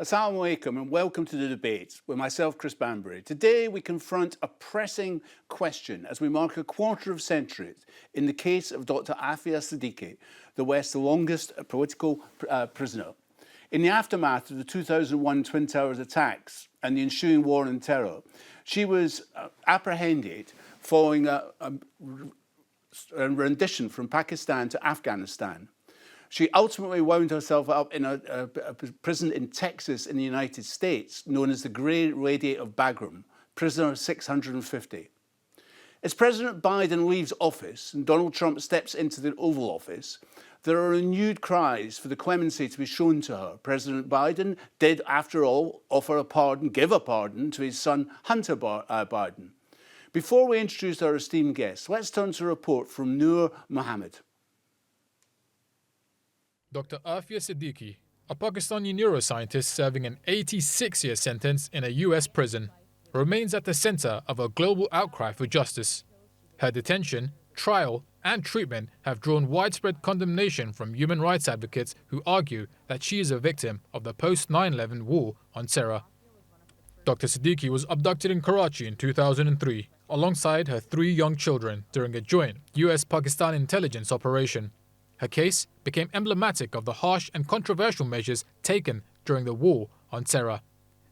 Assalamu alaikum and welcome to the debate with myself, Chris Banbury. Today we confront a pressing question as we mark a quarter of century in the case of Dr. Aafia Siddiqui the West, the longest political prisoner. In the aftermath of the 2001 Twin Towers attacks and the ensuing war on terror, she was apprehended following a rendition from Pakistan to Afghanistan. She ultimately wound herself up in a prison in Texas in the United States, known as the Grey Lady of Bagram, prisoner 650. As President Biden leaves office and Donald Trump steps into the Oval Office, there are renewed cries for the clemency to be shown to her. President Biden did, after all, offer a pardon, give a pardon to his son, Hunter Biden. Before we introduce our esteemed guests, let's turn to a report from Noor Mohammed. Dr. Aafia Siddiqui, a Pakistani neuroscientist serving an 86-year sentence in a US prison, remains at the center of a global outcry for justice. Her detention, trial, and treatment have drawn widespread condemnation from human rights advocates who argue that she is a victim of the post-9/11 war on terror. Dr. Siddiqui was abducted in Karachi in 2003, alongside her 3 young children during a joint US-Pakistan intelligence operation. Her case became emblematic of the harsh and controversial measures taken during the war on terror,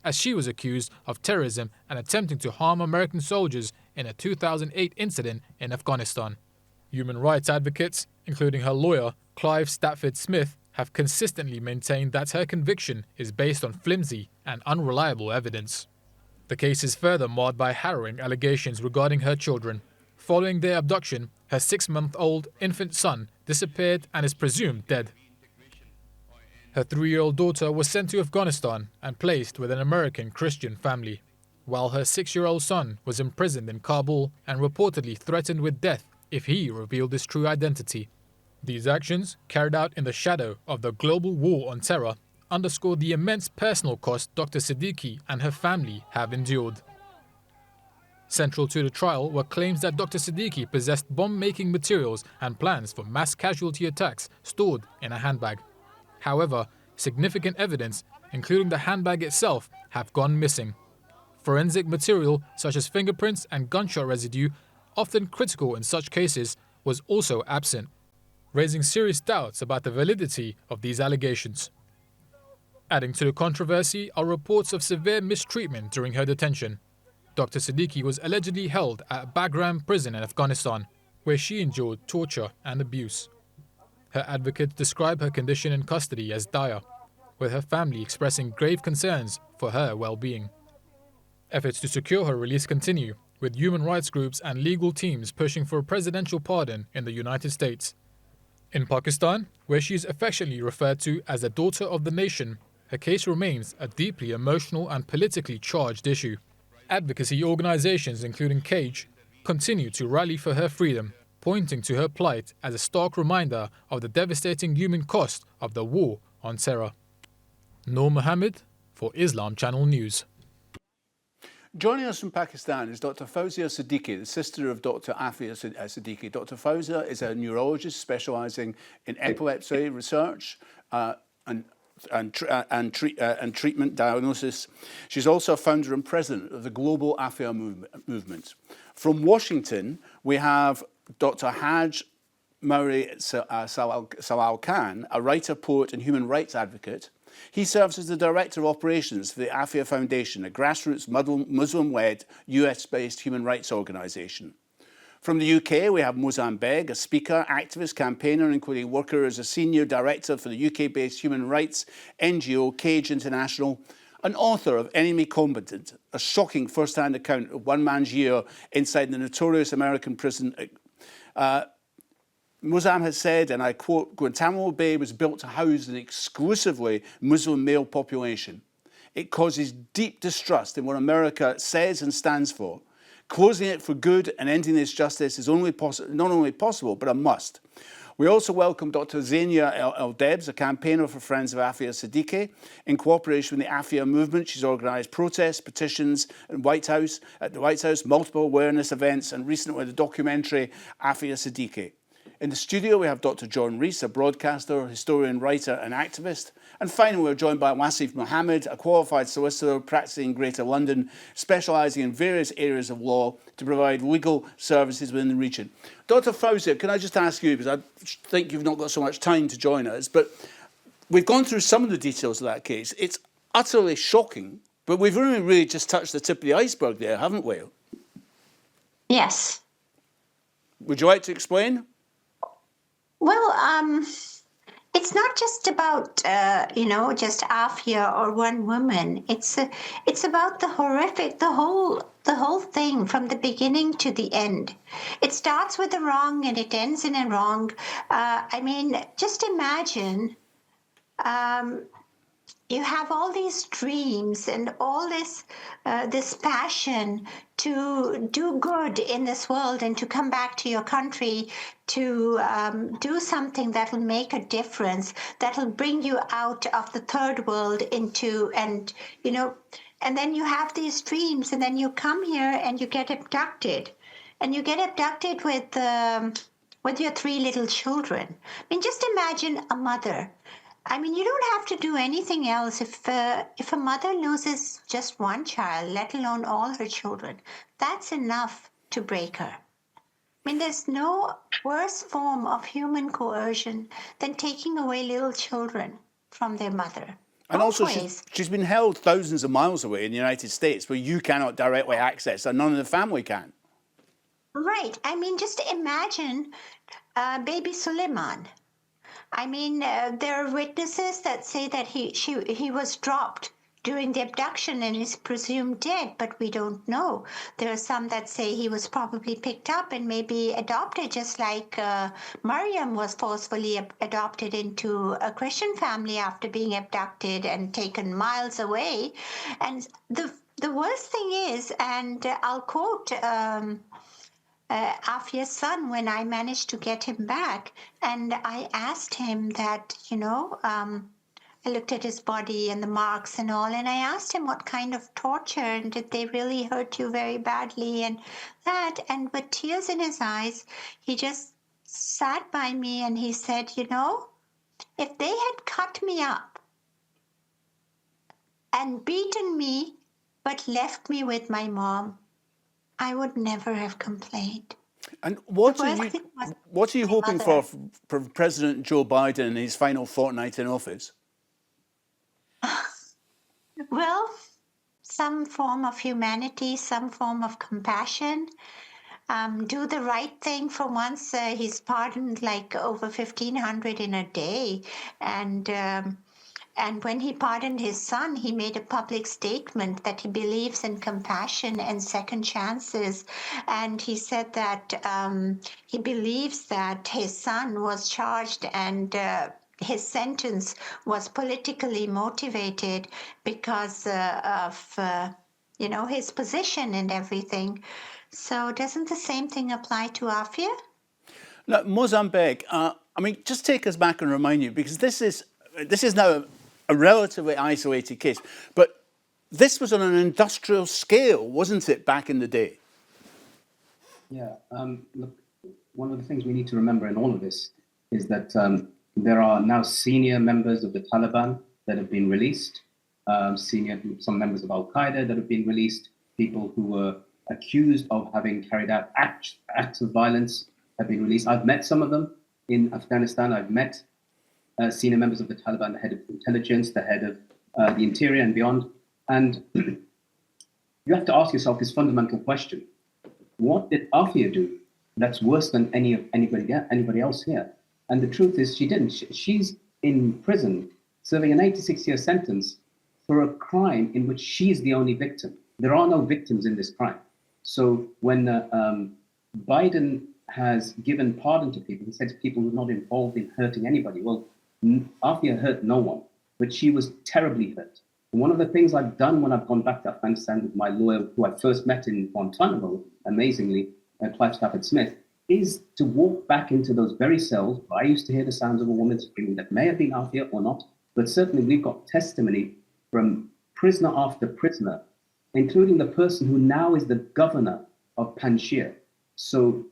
as she was accused of terrorism and attempting to harm American soldiers in a 2008 incident in Afghanistan. Human rights advocates, including her lawyer, Clive Stafford Smith, have consistently maintained that her conviction is based on flimsy and unreliable evidence. The case is further marred by harrowing allegations regarding her children. Following their abduction, her 6-month-old infant son disappeared and is presumed dead. Her 3-year-old daughter was sent to Afghanistan and placed with an American Christian family, while her 6-year-old son was imprisoned in Kabul and reportedly threatened with death if he revealed his true identity. These actions, carried out in the shadow of the global war on terror, underscore the immense personal cost Dr. Siddiqui and her family have endured. Central to the trial were claims that Dr. Siddiqui possessed bomb-making materials and plans for mass casualty attacks stored in a handbag. However, significant evidence, including the handbag itself, have gone missing. Forensic material such as fingerprints and gunshot residue, often critical in such cases, was also absent, raising serious doubts about the validity of these allegations. Adding to the controversy are reports of severe mistreatment during her detention. Dr. Siddiqui was allegedly held at Bagram prison in Afghanistan, where she endured torture and abuse. Her advocates describe her condition in custody as dire, with her family expressing grave concerns for her well-being. Efforts to secure her release continue, with human rights groups and legal teams pushing for a presidential pardon in the United States. In Pakistan, where she is affectionately referred to as the daughter of the nation, her case remains a deeply emotional and politically charged issue. Advocacy organizations, including CAGE, continue to rally for her freedom, pointing to her plight as a stark reminder of the devastating human cost of the war on terror. Noor Mohammed for Islam Channel News. Joining us from Pakistan is Dr. Fawzia Siddiqui, the sister of Dr. Aafia Siddiqui. Dr. Fawzia is a neurologist specialising in epilepsy research and treatment diagnosis. She's also founder and president of the global Aafia movement. From Washington, we have Dr. Haj Mauri Salal Khan, a writer, poet and human rights advocate. He serves as the director of operations for the Aafia Foundation, a grassroots Muslim-led US-based human rights organisation. From the UK, we have Muzam Beg, a speaker, activist, campaigner, including worker as a senior director for the UK-based human rights NGO Cage International, an author of Enemy Combatant, a shocking first-hand account of one man's year inside the notorious American prison. Muzam has said, and I quote, "Guantanamo Bay was built to house an exclusively Muslim male population. It causes deep distrust in what America says and stands for. Closing it for good and ending this justice is not only possible, but a must." We also welcome Dr. Zania El-Debs, a campaigner for Friends of Aafia Siddiqui. In cooperation with the Aafia movement, she's organised protests, petitions at the White House, multiple awareness events, and recently the documentary Aafia Siddiqui. In the studio, we have Dr. John Rees, a broadcaster, historian, writer and activist. And finally, we're joined by Wasif Mohammed, a qualified solicitor practicing in Greater London, specialising in various areas of law to provide legal services within the region. Dr. Fawzia, can I just ask you, because I think you've not got so much time to join us, but we've gone through some of the details of that case. It's utterly shocking, but we've only really just touched the tip of the iceberg there, haven't we? Yes. Would you like to explain? Well, it's not just about just Aafia or one woman. It's about the horrific, the whole thing from the beginning to the end. It starts with a wrong and it ends in a wrong. Just imagine. You have all these dreams and all this passion to do good in this world and to come back to your country to do something that will make a difference, that will bring you out of the third world into, and then you have these dreams and then you come here and you get abducted. And you get abducted with your 3 little children. I mean, just imagine a mother. I mean, you don't have to do anything else if a mother loses just one child, let alone all her children. That's enough to break her. I mean, there's no worse form of human coercion than taking away little children from their mother. And also, she's been held thousands of miles away in the United States where you cannot directly access and none of the family can. Right. I mean, just imagine baby Suleiman. I mean, there are witnesses that say that he was dropped during the abduction and is presumed dead, but we don't know. There are some that say he was probably picked up and maybe adopted, just like Mariam was forcefully adopted into a Christian family after being abducted and taken miles away. And the worst thing is, and I'll quote Aafia's son when I managed to get him back, and I asked him that, I looked at his body and the marks and all, and I asked him what kind of torture and did they really hurt you very badly and that, and with tears in his eyes, he just sat by me and he said, if they had cut me up and beaten me but left me with my mom, I would never have complained. And what are you hoping for President Joe Biden in his final fortnight in office? Well, some form of humanity, some form of compassion. Do the right thing for once. He's pardoned like over 1,500 in a day. And when he pardoned his son, he made a public statement that he believes in compassion and second chances. And he said that he believes that his son was charged and his sentence was politically motivated because of his position and everything. So doesn't the same thing apply to Aafia? Now, Mozambique, just take us back and remind you, because this is now a relatively isolated case, but this was on an industrial scale, wasn't it, back in the day? Yeah, look, one of the things we need to remember in all of this is that there are now senior members of the Taliban that have been released, some members of Al-Qaeda that have been released, people who were accused of having carried out acts of violence have been released. I've met some of them in Afghanistan. I've met senior members of the Taliban, the head of intelligence, the head of the interior and beyond. And you have to ask yourself this fundamental question. What did Aafia do that's worse than anybody else here? And the truth is she didn't. She's in prison serving an 86-year sentence for a crime in which she's the only victim. There are no victims in this crime. So when Biden has given pardon to people, he said to people who are not involved in hurting anybody. Well, Aafia hurt no one, but she was terribly hurt. And one of the things I've done when I've gone back to Afghanistan with my lawyer, who I first met in Guantanamo, amazingly, Clive Stafford Smith, is to walk back into those very cells where I used to hear the sounds of a woman screaming that may have been Aafia or not, but certainly we've got testimony from prisoner after prisoner, including the person who now is the governor of Panjshir. So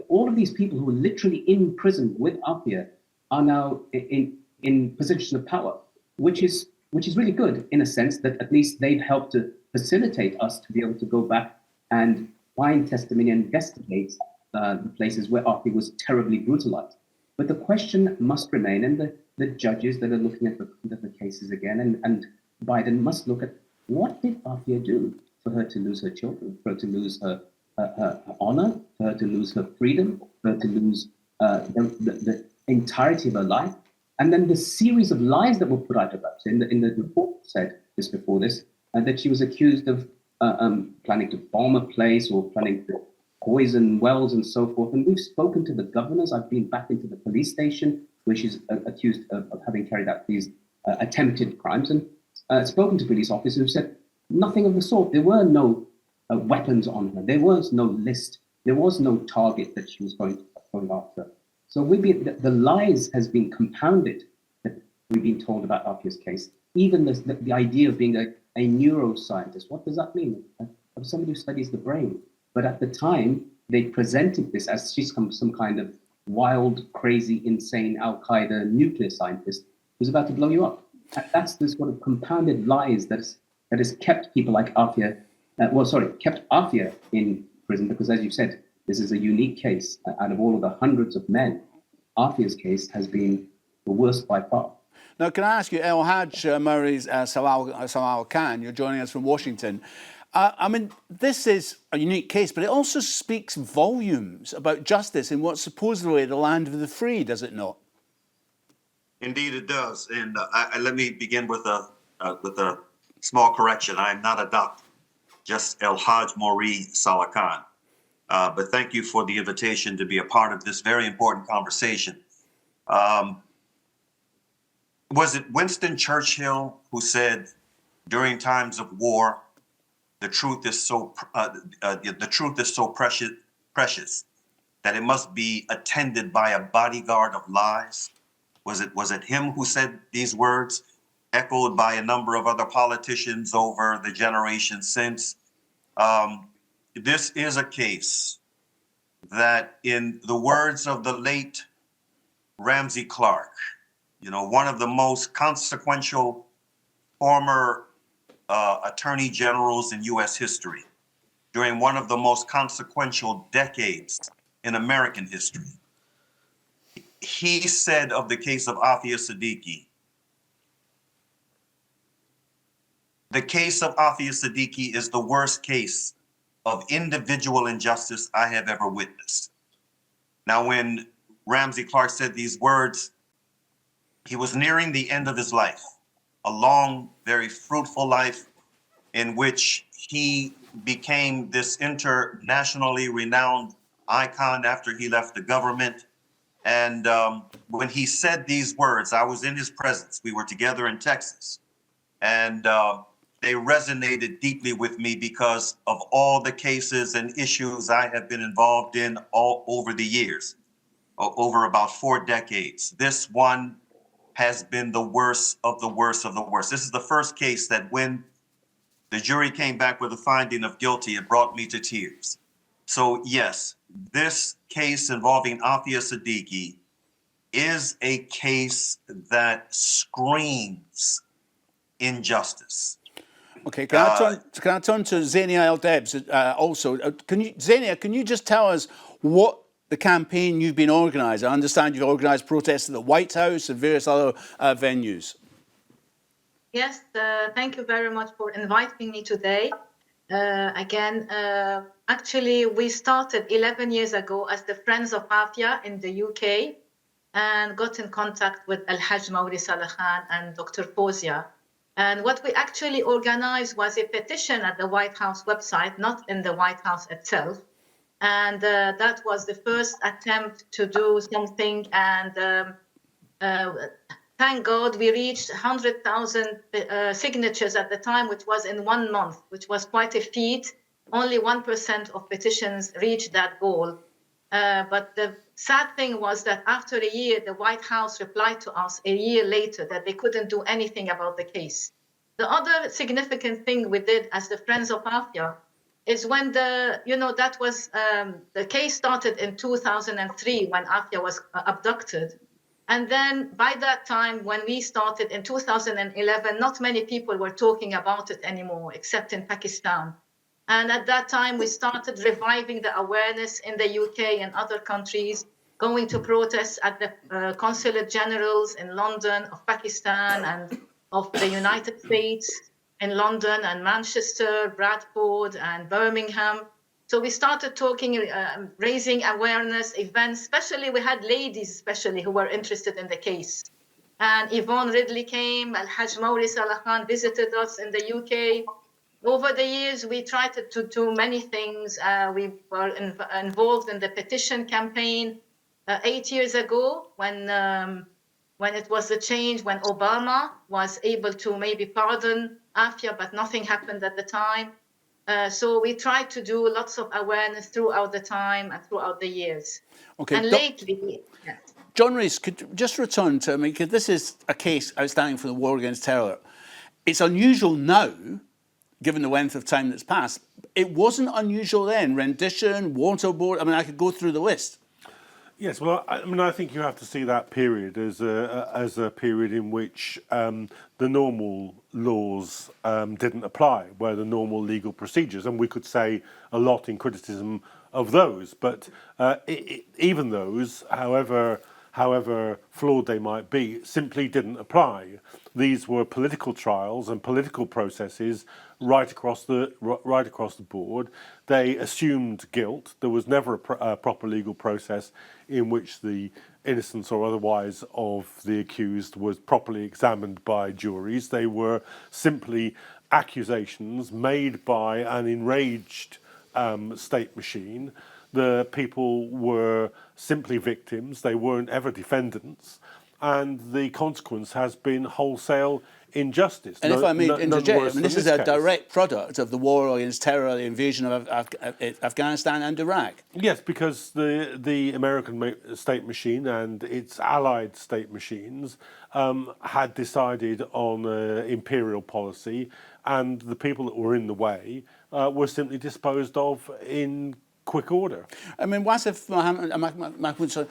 all of these people who were literally in prison with Aafia are now in positions of power, which is really good in a sense that at least they've helped to facilitate us to be able to go back and find testimony and investigate the places where Aafia was terribly brutalized. But the question must remain, and the judges that are looking at the cases again, and Biden must look at, what did Aafia do for her to lose her children, for her to lose her honor, for her to lose her freedom, for her to lose the entirety of her life? And then the series of lies that were put out about her. In the report said just before this, that she was accused of planning to bomb a place or planning to poison wells and so forth. And we've spoken to the governors. I've been back into the police station where she's accused of having carried out these attempted crimes, and spoken to police officers who said nothing of the sort. There were no weapons on her. There was no list. There was no target that she was going after. So the lies has been compounded that we've been told about Aafia's case. Even the idea of being a neuroscientist, what does that mean? Of somebody who studies the brain. But at the time, they presented this as she's some kind of wild, crazy, insane Al-Qaeda nuclear scientist who's about to blow you up. That's the sort of compounded lies that has kept people like Aafia, kept Aafia in prison, because as you said, this is a unique case. Out of all of the hundreds of men, Aafia's case has been the worst by far. Now, can I ask you, El Hajj Murray's Salal Khan, you're joining us from Washington. I mean, this is a unique case, but it also speaks volumes about justice in what's supposedly the land of the free, does it not? Indeed, it does. And let me begin with a small correction. I am not a doctor, just El Hajj Murray Salal Khan. But thank you for the invitation to be a part of this very important conversation. Was it Winston Churchill who said, during times of war, the truth is so precious that it must be attended by a bodyguard of lies? Was it him who said these words, echoed by a number of other politicians over the generations since? This is a case that, in the words of the late Ramsey Clark, one of the most consequential former attorney generals in U.S. history, during one of the most consequential decades in American history, he said of the case of Aafia Siddiqui, the case of Aafia Siddiqui is the worst case of individual injustice I have ever witnessed. Now, when Ramsey Clark said these words, he was nearing the end of his life, a long, very fruitful life in which he became this internationally renowned icon after he left the government. And when he said these words, I was in his presence. We were together in Texas. And they resonated deeply with me because of all the cases and issues I have been involved in all over the years, over about 4 decades. This one has been the worst of the worst of the worst. This is the first case that when the jury came back with a finding of guilty, it brought me to tears. So yes, this case involving Aafia Siddiqui is a case that screams injustice. Okay, can I turn to Zania El-Debs also? Zania, can you just tell us what the campaign you've been organising? I understand you've organised protests at the White House and various other venues. Yes, thank you very much for inviting me today. Actually, we started 11 years ago as the Friends of Aafia in the UK and got in contact with El Hajj Murray Salal Khan and Dr. Fawzia. And what we actually organized was a petition at the White House website, not in the White House itself. And that was the first attempt to do something. And thank God we reached 100,000 signatures at the time, which was in 1 month, which was quite a feat. Only 1% of petitions reached that goal. But the sad thing was that after a year, the White House replied to us a year later that they couldn't do anything about the case. The other significant thing we did as the Friends of Aafia is when that was the case started in 2003 when Aafia was abducted. And then by that time, when we started in 2011, not many people were talking about it anymore, except in Pakistan. And at that time, we started reviving the awareness in the UK and other countries, going to protests at the consulate generals in London of Pakistan and of the United States in London and Manchester, Bradford and Birmingham. So we started talking, raising awareness events, especially we had ladies especially who were interested in the case. And Yvonne Ridley came, Al-Hajj Mawli Salah Khan visited us in the UK. Over the years, we tried to do many things. We were involved in the petition campaign 8 years ago when it was the change, when Obama was able to maybe pardon Aafia, but nothing happened at the time. So we tried to do lots of awareness throughout the time and throughout the years. Okay, And lately, yes. John Rees, could just return to, because this is a case outstanding for the war against terror. It's unusual now, given the length of time that's passed. It wasn't unusual then. Rendition, waterboard, I could go through the list. Yes, well, I think you have to see that period as a period in which the normal laws didn't apply, where the normal legal procedures, and we could say a lot in criticism of those, but even those, however flawed they might be, simply didn't apply. These were political trials and political processes right across the board. They assumed guilt. There was never a proper legal process in which the innocence or otherwise of the accused was properly examined by juries. They were simply accusations made by an enraged state machine. The people were simply victims. They weren't ever defendants. And the consequence has been wholesale injustice. And if I may interject, this is a direct product of the war against terror, the invasion of Afghanistan and Iraq. Yes, because the American state machine and its allied state machines had decided on imperial policy, and the people that were in the way were simply disposed of in quick order. Wasif Mahmoud,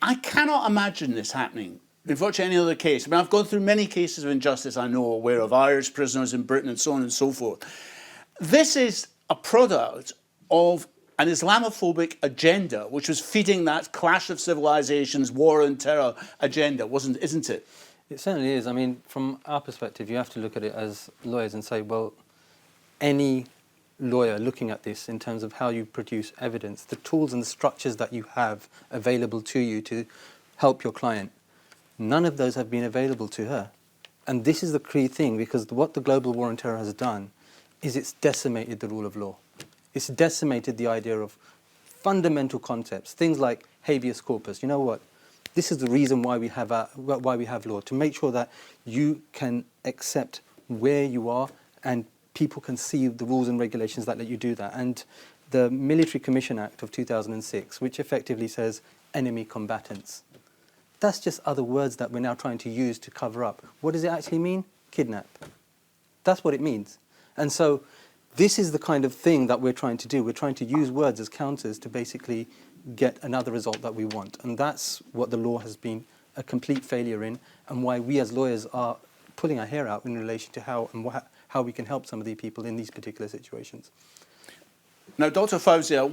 I cannot imagine this happening in virtually any other case. I've gone through many cases of injustice I know aware of, Irish prisoners in Britain and so on and so forth. This is a product of an Islamophobic agenda, which was feeding that clash of civilizations, war and terror agenda, isn't it? It certainly is. From our perspective, you have to look at it as lawyers and say, well, any lawyer looking at this in terms of how you produce evidence, the tools and the structures that you have available to you to help your client, none of those have been available to her. And this is the key thing, because what the global war on terror has done is it's decimated the rule of law. It's decimated the idea of fundamental concepts, things like habeas corpus. You know what? This is the reason why we have law, to make sure that you can accept where you are and people can see the rules and regulations that let you do that. And the Military Commission Act of 2006, which effectively says enemy combatants, that's just other words that we're now trying to use to cover up. What does it actually mean? Kidnap. That's what it means. And so this is the kind of thing that we're trying to do. We're trying to use words as counters to basically get another result that we want. And that's what the law has been a complete failure in, and why we as lawyers are pulling our hair out in relation to how we can help some of the people in these particular situations. Now, Dr. Fawzia,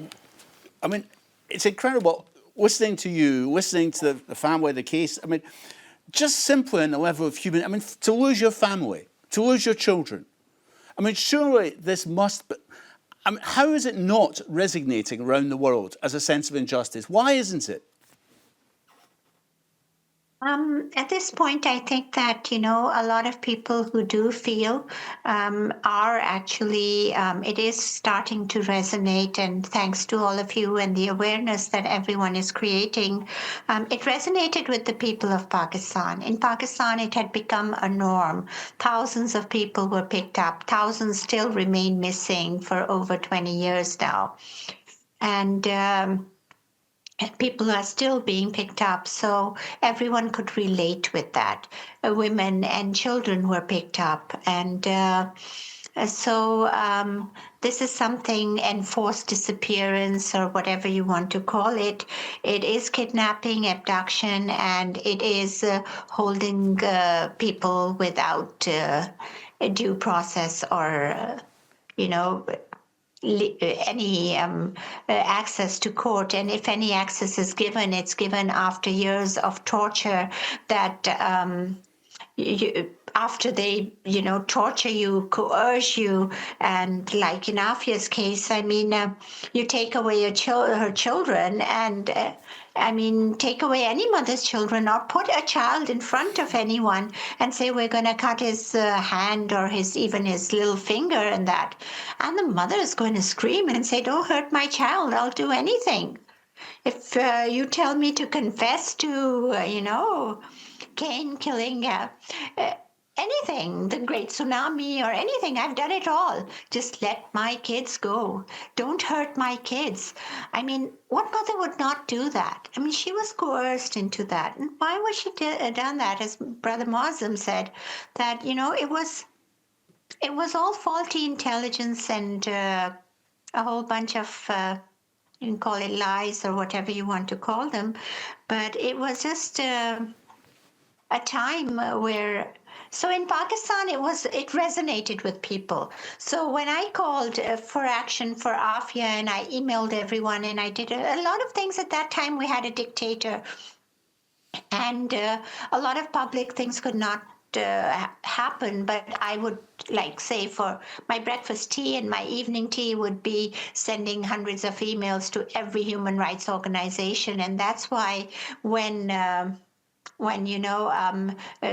it's incredible listening to you, listening to the family, the case. Just simply on the level of human, to lose your family, to lose your children. Surely this must be, how is it not resonating around the world as a sense of injustice? Why isn't it? At this point, I think that, a lot of people who do feel are actually, it is starting to resonate, and thanks to all of you and the awareness that everyone is creating, it resonated with the people of Pakistan. In Pakistan, it had become a norm. Thousands of people were picked up. Thousands still remain missing for over 20 years now. And people are still being picked up, so everyone could relate with that. Women and children were picked up, and so this is something enforced disappearance or whatever you want to call it. It is kidnapping, abduction, and it is holding people without a due process or, any access to court. And if any access is given, it's given after years of torture that after they, torture you, coerce you, and like in Aafia's case, you take away her children, and take away any mother's children, or put a child in front of anyone and say we're going to cut his hand or even his little finger and that, and the mother is going to scream and say, "Don't hurt my child! I'll do anything." If you tell me to confess to, Cain killing anything, the Great Tsunami or anything, I've done it all. Just let my kids go. Don't hurt my kids. What mother would not do that? She was coerced into that. And why was she done that? As Brother Muslim said, that, it was all faulty intelligence and a whole bunch of you can call it lies or whatever you want to call them, but it was just a time where, so in Pakistan it resonated with people. So when I called for action for Aafia, and I emailed everyone, and I did a lot of things at that time, we had a dictator, and a lot of public things could not happen, but I would, say, for my breakfast tea and my evening tea would be sending hundreds of emails to every human rights organization. And that's why when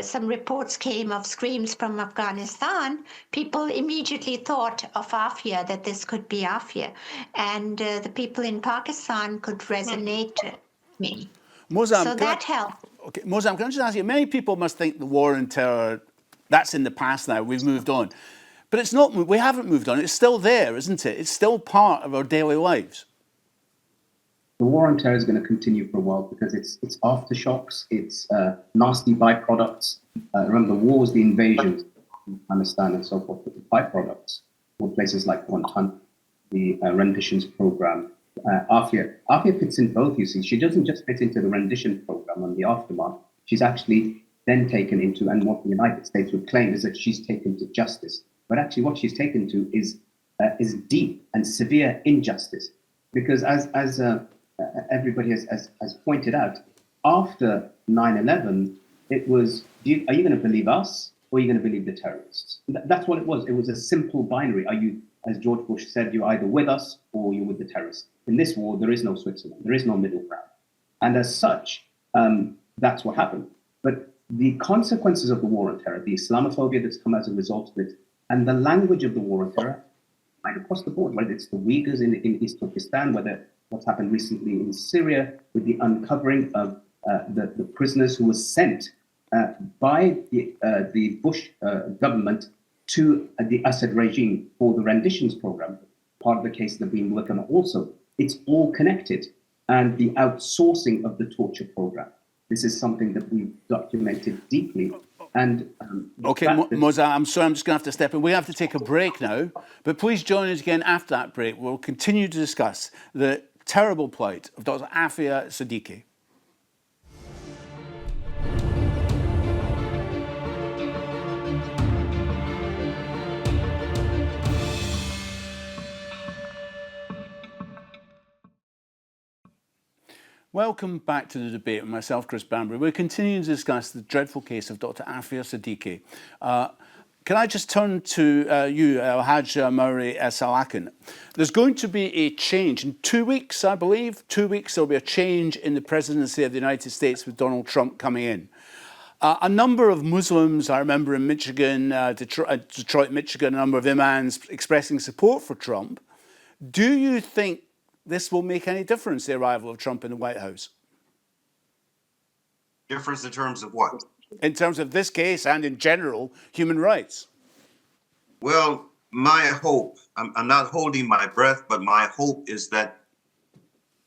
some reports came of screams from Afghanistan, people immediately thought of Aafia, that this could be Aafia, and the people in Pakistan could resonate with me. Mozam, so that helped. Okay, Mozam, can I just ask you, many people must think the war on terror, that's in the past now, we've moved on. But it's not, we haven't moved on, it's still there, isn't it? It's still part of our daily lives. The war on terror is going to continue for a while because it's aftershocks, it's nasty byproducts. Remember, the wars, the invasions, Afghanistan and so forth, but the byproducts were places like Guantanamo, the renditions program. Aafia fits in both, you see. She doesn't just fit into the rendition program and the aftermath. She's actually then taken into, and what the United States would claim is that she's taken to justice. But actually what she's taken to is deep and severe injustice. Because as everybody has pointed out, after 9/11, it was, are you going to believe us or are you going to believe the terrorists? That's what it was. It was a simple binary. Are you, as George Bush said, you're either with us or you're with the terrorists. In this war, there is no Switzerland. There is no middle ground. And as such, that's what happened. But the consequences of the war on terror, the Islamophobia that's come as a result of it, and the language of the war on terror, right across the board, whether it's the Uyghurs in East Turkestan, whether what's happened recently in Syria with the uncovering of the prisoners who were sent by the Bush government to the Assad regime for the renditions program, part of the case that we've been working on also. It's all connected. And the outsourcing of the torture program. This is something that we've documented deeply. And okay, Moza, I'm sorry, I'm just going to have to step in. We have to take a break now, but please join us again after that break. We'll continue to discuss the terrible plight of Dr. Aafia Siddiqui. Welcome back to the debate with myself, Chris Banbury. We're continuing to discuss the dreadful case of Dr. Aafia Siddiqui. Can I just turn to you, Haj Mauri Salakin? There's going to be a change in 2 weeks, I believe. 2 weeks, there'll be a change in the presidency of the United States with Donald Trump coming in. A number of Muslims, I remember in Michigan, Detroit, Michigan, a number of imams expressing support for Trump. Do you think this will make any difference, the arrival of Trump in the White House? Difference in terms of what? In terms of this case and in general, human rights. Well, my hope, I'm not holding my breath, but my hope is that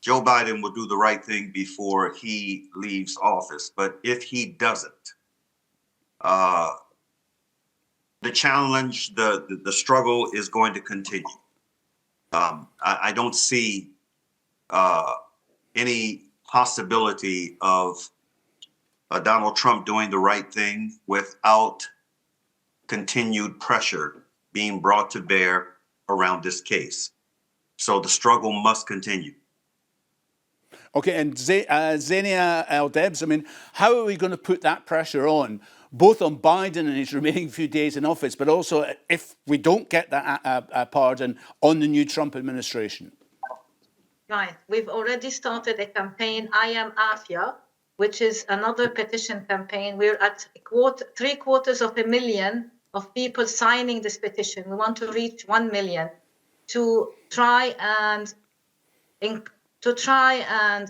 Joe Biden will do the right thing before he leaves office. But if he doesn't, the challenge, the struggle is going to continue. I don't see any possibility of Donald Trump doing the right thing without continued pressure being brought to bear around this case. So the struggle must continue. Okay, and Zania Al-Debs, I mean, how are we going to put that pressure on, both on Biden and his remaining few days in office, but also if we don't get that pardon, on the new Trump administration? Right. We've already started a campaign, I Am Aafia, which is another petition campaign. We're at 750,000 of people signing this petition. We want to reach 1 million to try and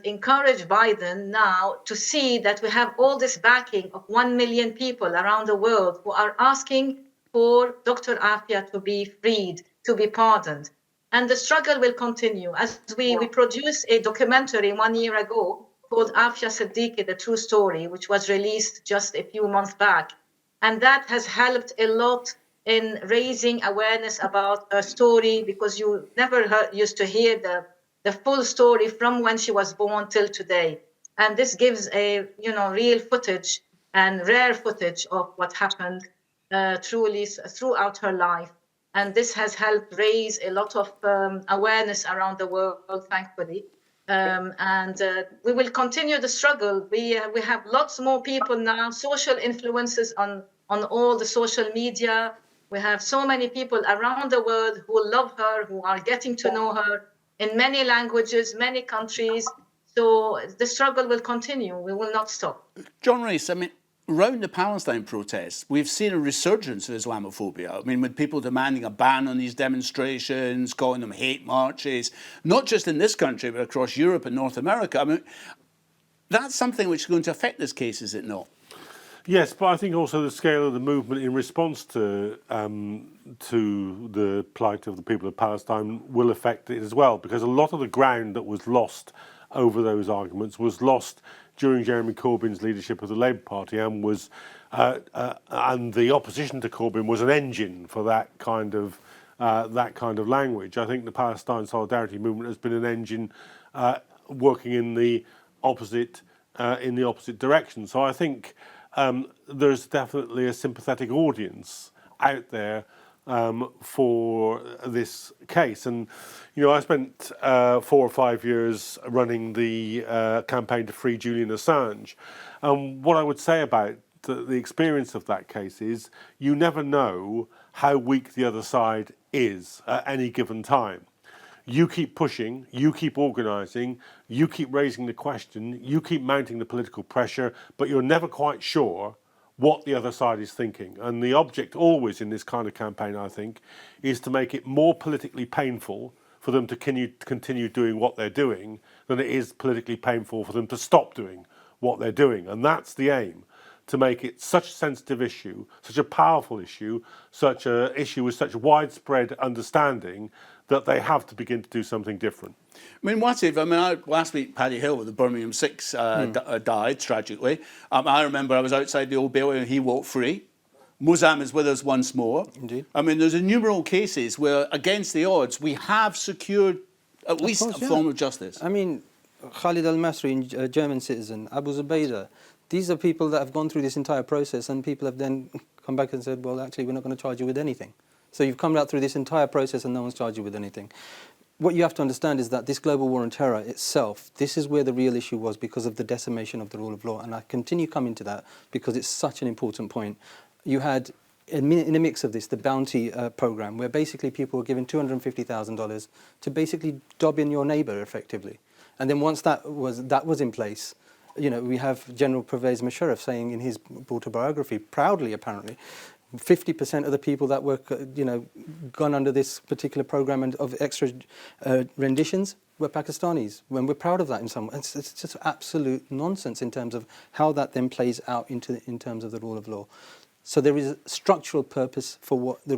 encourage Biden now to see that we have all this backing of 1 million people around the world who are asking for Dr. Aafia to be freed, to be pardoned. And the struggle will continue. As we produced a documentary 1 year ago called Aafia Siddiqui, The True Story, which was released just a few months back. And that has helped a lot in raising awareness about her story, because you never used to hear the full story from when she was born till today. And this gives a real footage and rare footage of what happened truly throughout her life. And this has helped raise a lot of awareness around the world, thankfully. And we will continue the struggle. We have lots more people now, social influencers on all the social media. We have so many people around the world who love her, who are getting to know her in many languages, many countries. So the struggle will continue. We will not stop. John Race, I mean, around the Palestine protests, we've seen a resurgence of Islamophobia. I mean, with people demanding a ban on these demonstrations, calling them hate marches, not just in this country, but across Europe and North America. I mean, that's something which is going to affect this case, is it not? Yes, but I think also the scale of the movement in response to the plight of the people of Palestine will affect it as well, because a lot of the ground that was lost over those arguments was lost during Jeremy Corbyn's leadership of the Labour Party, and was and the opposition to Corbyn was an engine for that kind of language. I think the Palestine Solidarity Movement has been an engine working in the opposite direction. So I think there's definitely a sympathetic audience out there for this case. And, I spent 4 or 5 years running the campaign to free Julian Assange. And what I would say about the experience of that case is you never know how weak the other side is at any given time. You keep pushing, you keep organising, you keep raising the question, you keep mounting the political pressure, but you're never quite sure what the other side is thinking. And the object always in this kind of campaign, I think, is to make it more politically painful for them to continue doing what they're doing than it is politically painful for them to stop doing what they're doing. And that's the aim, to make it such a sensitive issue, such a powerful issue, such an issue with such widespread understanding that they have to begin to do something different. I mean, what if, last week, Paddy Hill with the Birmingham Six died, tragically. I remember I was outside the Old Bailey and he walked free. Muzam is with us once more. Indeed. I mean, there's innumerable cases where, against the odds, we have secured at least a form of justice. I mean, Khalid al-Masri, a German citizen, Abu Zubaydah, these are people that have gone through this entire process, and people have then come back and said, well, actually, we're not going to charge you with anything. So you've come out through this entire process and no one's charged you with anything. What you have to understand is that this global war on terror itself, this is where the real issue was, because of the decimation of the rule of law. And I continue coming to that because it's such an important point. You had, in a mix of this, the bounty program, where basically people were given $250,000 to basically dob in your neighbour, effectively. And then once that was in place, we have General Pervez Musharraf saying in his autobiography, proudly apparently, 50% of the people that were, gone under this particular program and of extra renditions were Pakistanis. When we're proud of that in some way, it's just absolute nonsense in terms of how that then plays out in terms of the rule of law. So there is a structural purpose for what the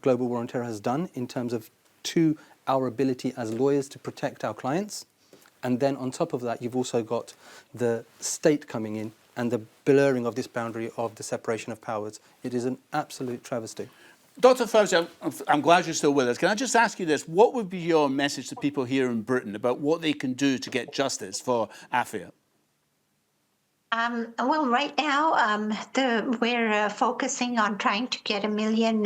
global war on terror has done in terms of to our ability as lawyers to protect our clients. And then on top of that, you've also got the state coming in and the blurring of this boundary of the separation of powers. It is an absolute travesty. Dr. Fauzi, I'm glad you're still with us. Can I just ask you this? What would be your message to people here in Britain about what they can do to get justice for Aafia? Well, right now, we're focusing on trying to get 1 million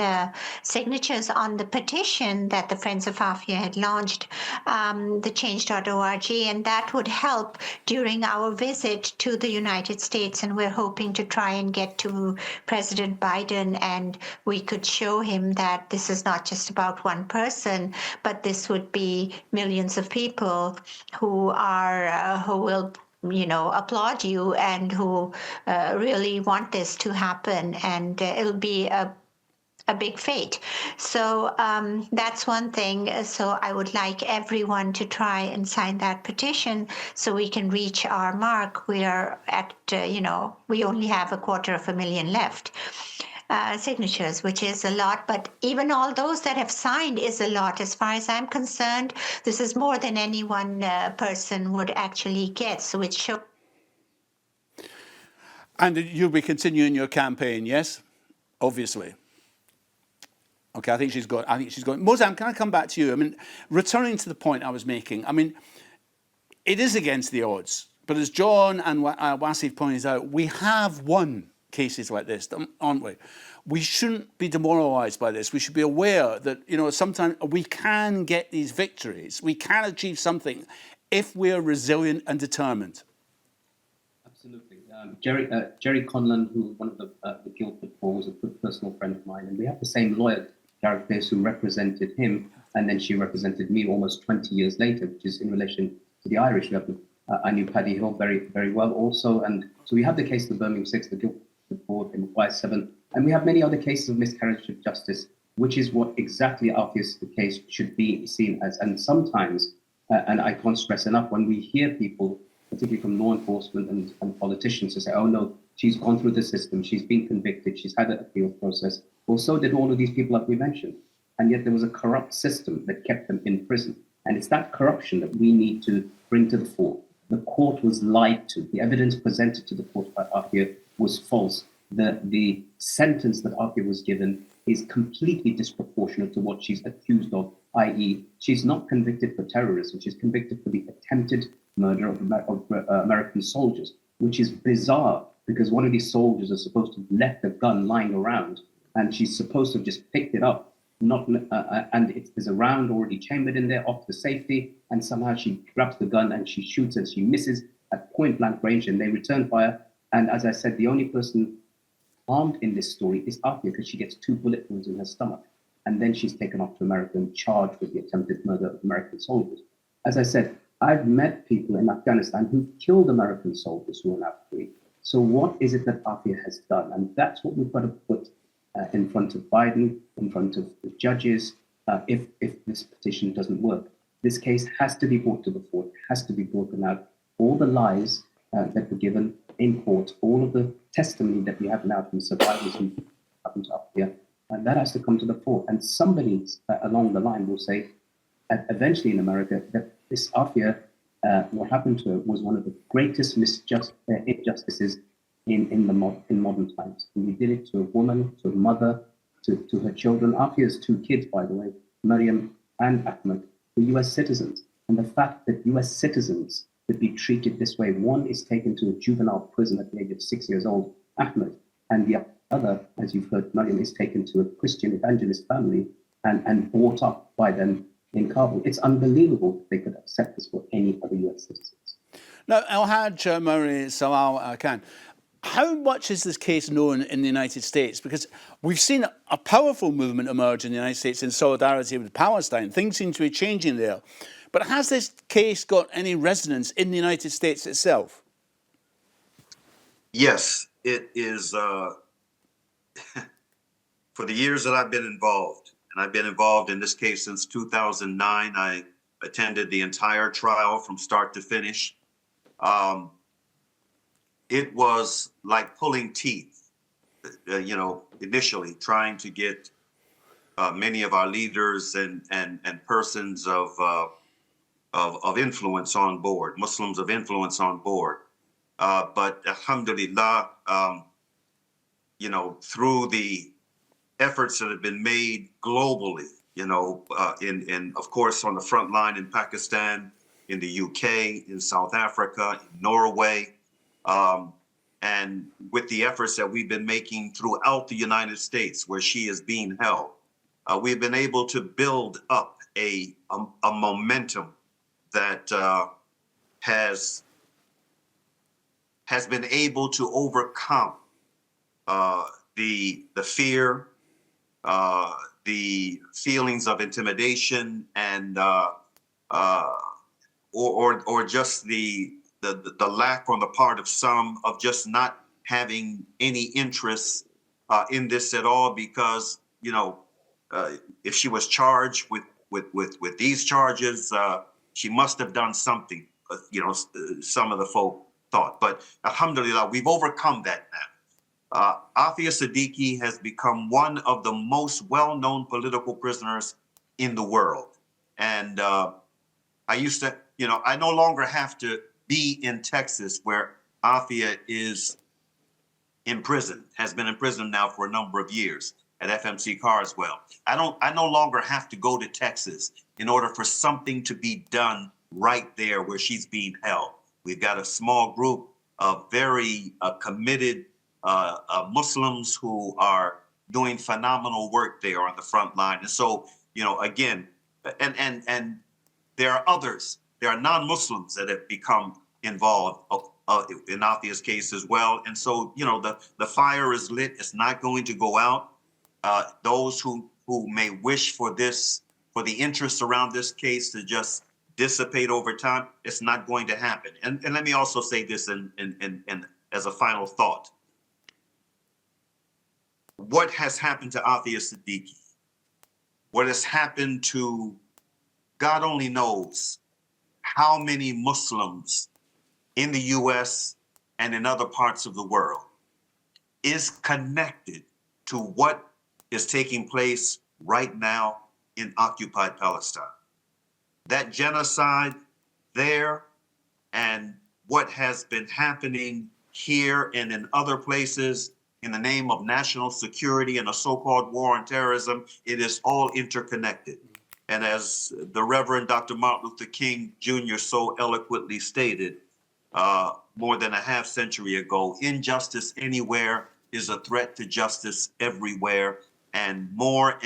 signatures on the petition that the Friends of Aafia had launched, the change.org, and that would help during our visit to the United States. And we're hoping to try and get to President Biden, and we could show him that this is not just about one person, but this would be millions of people who will applaud you and who really want this to happen, and it'll be a big fate. So that's one thing. So I would like everyone to try and sign that petition so we can reach our mark. We are at, we only have 250,000 left. Signatures, which is a lot, but even all those that have signed is a lot. As far as I'm concerned, this is more than any one person would actually get. So it shows. And you'll be continuing your campaign, yes? Obviously. Okay, I think she's going. Mozam, can I come back to you? I mean, returning to the point I was making, I mean, it is against the odds, but as John and Wasif pointed out, we have won cases like this, aren't we? We shouldn't be demoralised by this. We should be aware that, sometimes we can get these victories. We can achieve something if we're resilient and determined. Absolutely. Jerry Conlon, who one of the Guildford Four, was a good personal friend of mine, and we have the same lawyer, Gareth Pearce, who represented him, and then she represented me almost 20 years later, which is in relation to the Irish. I knew Paddy Hill very, very well also, and so we have the case of the Birmingham 6, the Guildford Four, in Y7, and we have many other cases of miscarriage of justice, which is what exactly Aafia's the case should be seen as. And sometimes, and I can't stress enough, when we hear people, particularly from law enforcement and politicians, who say, oh no, she's gone through the system, she's been convicted, she's had an appeal process. Well, so did all of these people that we mentioned. And yet there was a corrupt system that kept them in prison. And it's that corruption that we need to bring to the fore. The court was lied to. The evidence presented to the court by Aafia was false. The sentence that Aafia was given is completely disproportionate to what she's accused of, i.e. she's not convicted for terrorism, she's convicted for the attempted murder of American soldiers, which is bizarre because one of these soldiers is supposed to have left the gun lying around and she's supposed to have just picked it up, and there's a round already chambered in there off the safety, and somehow she grabs the gun and she shoots and she misses at point blank range and they return fire. And as I said, the only person harmed in this story is Aafia because she gets 2 bullet wounds in her stomach. And then she's taken off to America and charged with the attempted murder of American soldiers. As I said, I've met people in Afghanistan who killed American soldiers who are now free. So what is it that Aafia has done? And that's what we've got to put in front of Biden, in front of the judges, if this petition doesn't work. This case has to be brought to the fore, has to be broken out. All the lies that were given in court, all of the testimony that we have now from survivors who happened to Aafia, and that has to come to the fore. And somebody along the line will say, eventually in America, that this Aafia, what happened to her was one of the greatest injustices in modern times. And we did it to a woman, to a mother, to her children. Aafia's 2 kids, by the way, Maryam and Ahmed, were US citizens. And the fact that US citizens would be treated this way, one is taken to a juvenile prison at the age of 6 years old, Ahmed, and the other, as you've heard, Maryam, is taken to a Christian evangelist family and brought up by them in Kabul. It's unbelievable that they could accept this for any other US citizens. Now, Al-Hajj Murray Salal Khan, how much is this case known in the United States? Because we've seen a powerful movement emerge in the United States in solidarity with Palestine. Things seem to be changing there. But has this case got any resonance in the United States itself? Yes, it is. For the years that I've been involved, and I've been involved in this case since 2009, I attended the entire trial from start to finish. It was like pulling teeth, initially trying to get many of our leaders and persons of influence on board, Muslims of influence on board. But alhamdulillah, through the efforts that have been made globally, of course, on the front line in Pakistan, in the UK, in South Africa, in Norway, and with the efforts that we've been making throughout the United States where she is being held, we've been able to build up a momentum that has been able to overcome the fear, the feelings of intimidation, and or just the lack on the part of some of just not having any interest in this at all, because if she was charged with these charges, she must have done something. Some of the folk thought, but alhamdulillah, we've overcome that now. Aafia Siddiqui has become one of the most well-known political prisoners in the world. And I used to, I no longer have to be in Texas, where Aafia is in prison, has been in prison now for a number of years at FMC Carswell. I no longer have to go to Texas in order for something to be done right there where she's being held. We've got a small group of very committed Muslims who are doing phenomenal work there on the front line. And so, again, and there are others, there are non-Muslims that have become involved in Aafia's case as well. And so, the fire is lit. It's not going to go out. Those who may wish for the interest around this case to just dissipate over time, it's not going to happen. And let me also say this in as a final thought. What has happened to Aafia Siddiqui, what has happened to, God only knows how many Muslims in the US and in other parts of the world, is connected to what is taking place right now in occupied Palestine. That genocide there and what has been happening here and in other places in the name of national security and a so-called war on terrorism, it is all interconnected. And as the Reverend Dr. Martin Luther King Jr. so eloquently stated more than a half century ago, injustice anywhere is a threat to justice everywhere. And more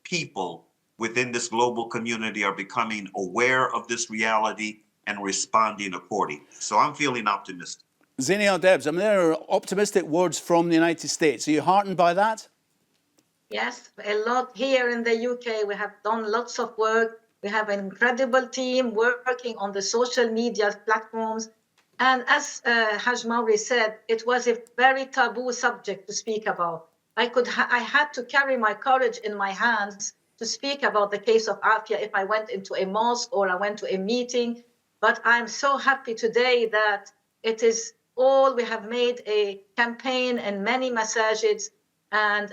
people within this global community are becoming aware of this reality and responding accordingly. So I'm feeling optimistic. Zaini Al-Debs, there are optimistic words from the United States. Are you heartened by that? Yes, a lot here in the UK. We have done lots of work. We have an incredible team working on the social media platforms. And as Haj Mauri said, it was a very taboo subject to speak about. I had to carry my courage in my hands to speak about the case of Aafia if I went into a mosque or I went to a meeting. But I'm so happy today that it is all, we have made a campaign and many messages, and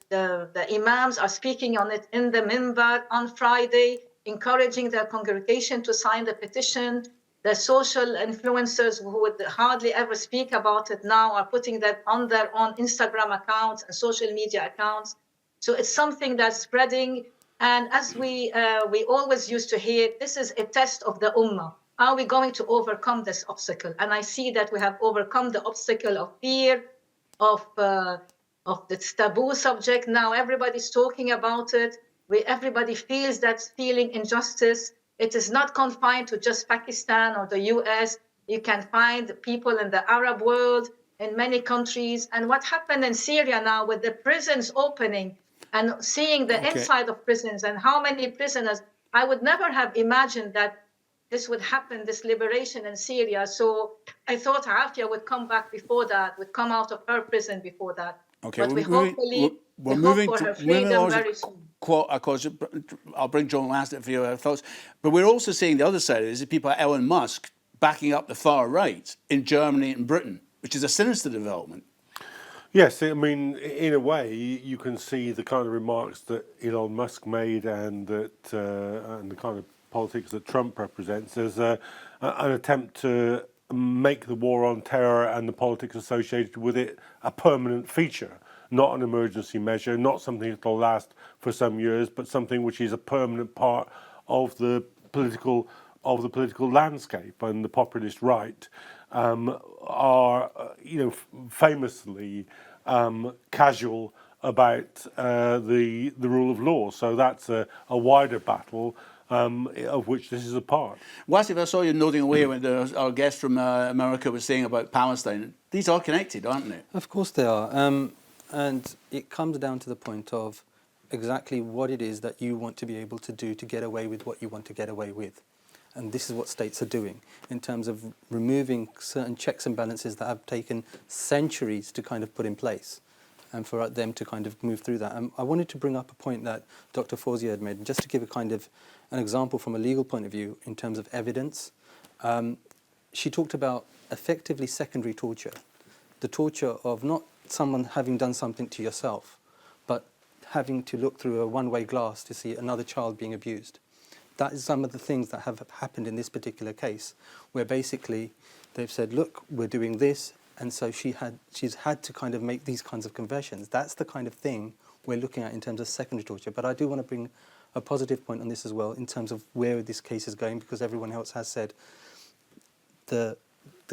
the imams are speaking on it in the minbar on Friday, encouraging their congregation to sign the petition. The social influencers who would hardly ever speak about it now are putting that on their own Instagram accounts and social media accounts. So it's something that's spreading. And as we always used to hear, this is a test of the ummah. Are we going to overcome this obstacle? And I see that we have overcome the obstacle of fear, of this taboo subject. Now everybody's talking about it. Everybody feels that feeling injustice. It is not confined to just Pakistan or the US. You can find people in the Arab world, in many countries. And what happened in Syria now with the prisons opening and seeing the inside of prisons and how many prisoners, I would never have imagined that this would happen, this liberation in Syria. So I thought Aafia would come back before that, would come out of her prison before that. Okay, but we hope for her freedom very soon. Of course, I'll bring John Lasseter for your thoughts. But we're also seeing the other side of it is people like Elon Musk backing up the far right in Germany and Britain, which is a sinister development. Yes, I mean, in a way, you can see the kind of remarks that Elon Musk made and that and the kind of politics that Trump represents as an attempt to make the war on terror and the politics associated with it a permanent feature not an emergency measure, not something that will last for some years, but something which is a permanent part of the political landscape. And the populist right are, famously casual about the rule of law. So that's a wider battle of which this is a part. Wasif, I saw you nodding away when our guest from America was saying about Palestine. These are connected, aren't they? Of course they are. And it comes down to the point of exactly what it is that you want to be able to do to get away with what you want to get away with. And this is what states are doing in terms of removing certain checks and balances that have taken centuries to kind of put in place, and for them to kind of move through that. I wanted to bring up a point that Dr. Fawzia had made, just to give a kind of an example from a legal point of view in terms of evidence. She talked about effectively secondary torture, the torture of not someone having done something to yourself, but having to look through a one-way glass to see another child being abused. That is some of the things that have happened in this particular case, where basically they've said, look, we're doing this, and so she's had to kind of make these kinds of confessions. That's the kind of thing we're looking at in terms of secondary torture. But I do want to bring a positive point on this as well in terms of where this case is going, because everyone else has said the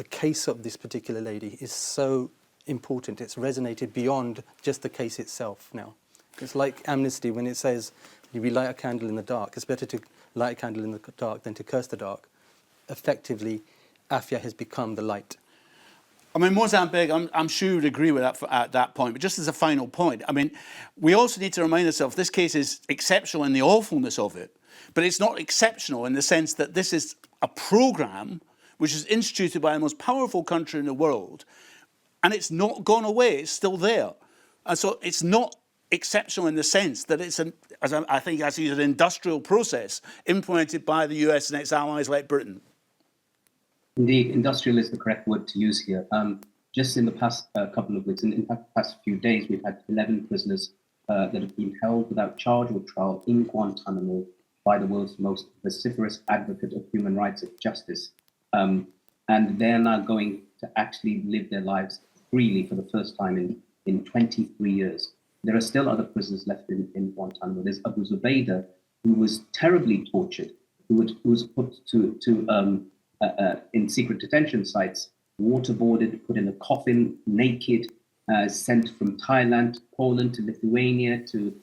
case of this particular lady is so important. It's resonated beyond just the case itself now. It's like Amnesty when it says, we light a candle in the dark. It's better to light a candle in the dark than to curse the dark. Effectively, Aafia has become the light. I mean, Mozambique, I'm sure you would agree with that at that point. But just as a final point, I mean, we also need to remind ourselves this case is exceptional in the awfulness of it, but it's not exceptional in the sense that this is a programme which is instituted by the most powerful country in the world, and it's not gone away. It's still there. And so it's not exceptional in the sense that it's an industrial process implemented by the US and its allies like Britain. Indeed, industrial is the correct word to use here. Just in the past couple of weeks, and in fact, the past few days, we've had 11 prisoners that have been held without charge or trial in Guantanamo by the world's most vociferous advocate of human rights and justice. And they're now going to actually live their lives freely for the first time in 23 years. There are still other prisoners left in Guantanamo. There's Abu Zubaydah, who was terribly tortured, who was put in secret detention sites, waterboarded, put in a coffin, naked, sent from Thailand, Poland to Lithuania to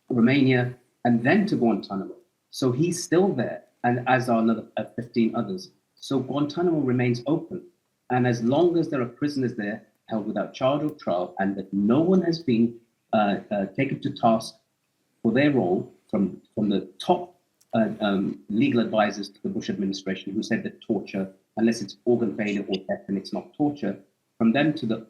Romania, and then to Guantanamo. So he's still there, and as are another 15 others. So Guantanamo remains open. And as long as there are prisoners there held without charge or trial, and that no one has been taken to task for their role from the top legal advisors to the Bush administration, who said that torture, unless it's organ failure or death, then it's not torture, from them to the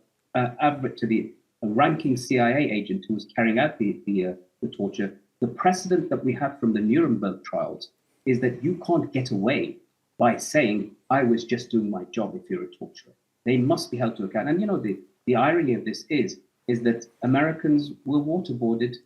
ranking CIA agent who was carrying out the torture, the precedent that we have from the Nuremberg trials is that you can't get away by saying, I was just doing my job if you're a torturer. They must be held to account. And the irony of this is that Americans were waterboarded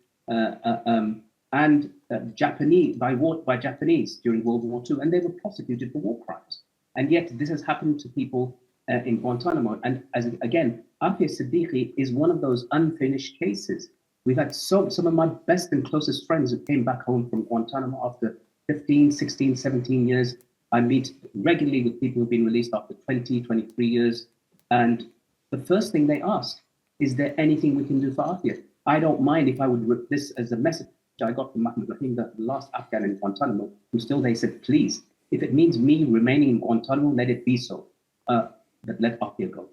and Japanese by Japanese during World War II, and they were prosecuted for war crimes. And yet this has happened to people in Guantanamo. And again, Aafia Siddiqui is one of those unfinished cases. We've had some of my best and closest friends who came back home from Guantanamo after 15, 16, 17 years. I meet regularly with people who've been released after 20, 23 years. And the first thing they ask, is there anything we can do for Aafia? I don't mind if I would rip this as a message I got from Mahmoud Rahim, the last Afghan in Guantanamo, who still they said, please, if it means me remaining in Guantanamo, let it be so. But let Aafia go.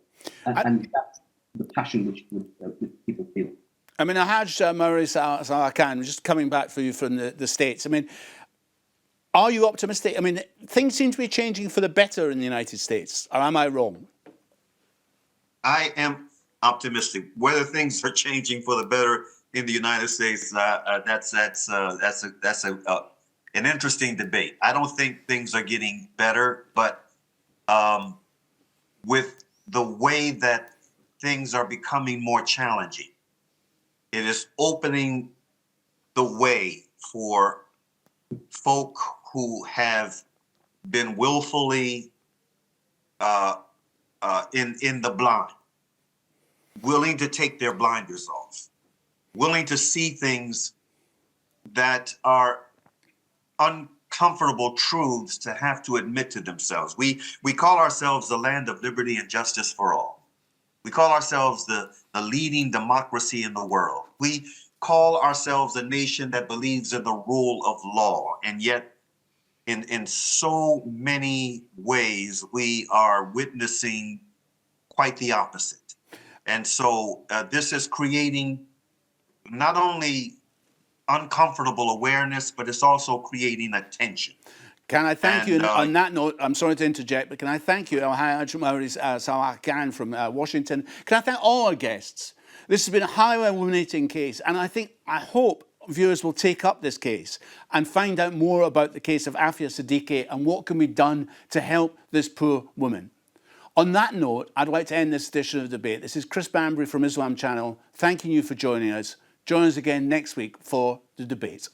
And that's the passion which people feel. I mean, Haj Maurice Al-Khan, just coming back for you from the States. I mean, are you optimistic? I mean, things seem to be changing for the better in the United States. Or am I wrong? I am optimistic. Whether things are changing for the better in the United States, that's an interesting debate. I don't think things are getting better, but with the way that things are becoming more challenging, it is opening the way for folk who have been willfully in the blind willing to take their blinders off, willing to see things that are uncomfortable truths to have to admit to themselves. We call ourselves the land of liberty and justice for all. We call ourselves the leading democracy in the world. We call ourselves a nation that believes in the rule of law. And yet, in so many ways, we are witnessing quite the opposite. And so this is creating not only uncomfortable awareness, but it's also creating a tension. Can I thank you? And on that note, I'm sorry to interject, but can I thank you, Al-Hajj Maurice Salah Khan from Washington. Can I thank all our guests? This has been a highly illuminating case, and I hope viewers will take up this case and find out more about the case of Aafia Siddiqui and what can be done to help this poor woman. On that note, I'd like to end this edition of Debate. This is Chris Banbury from Islam Channel, thanking you for joining us. Join us again next week for The Debate.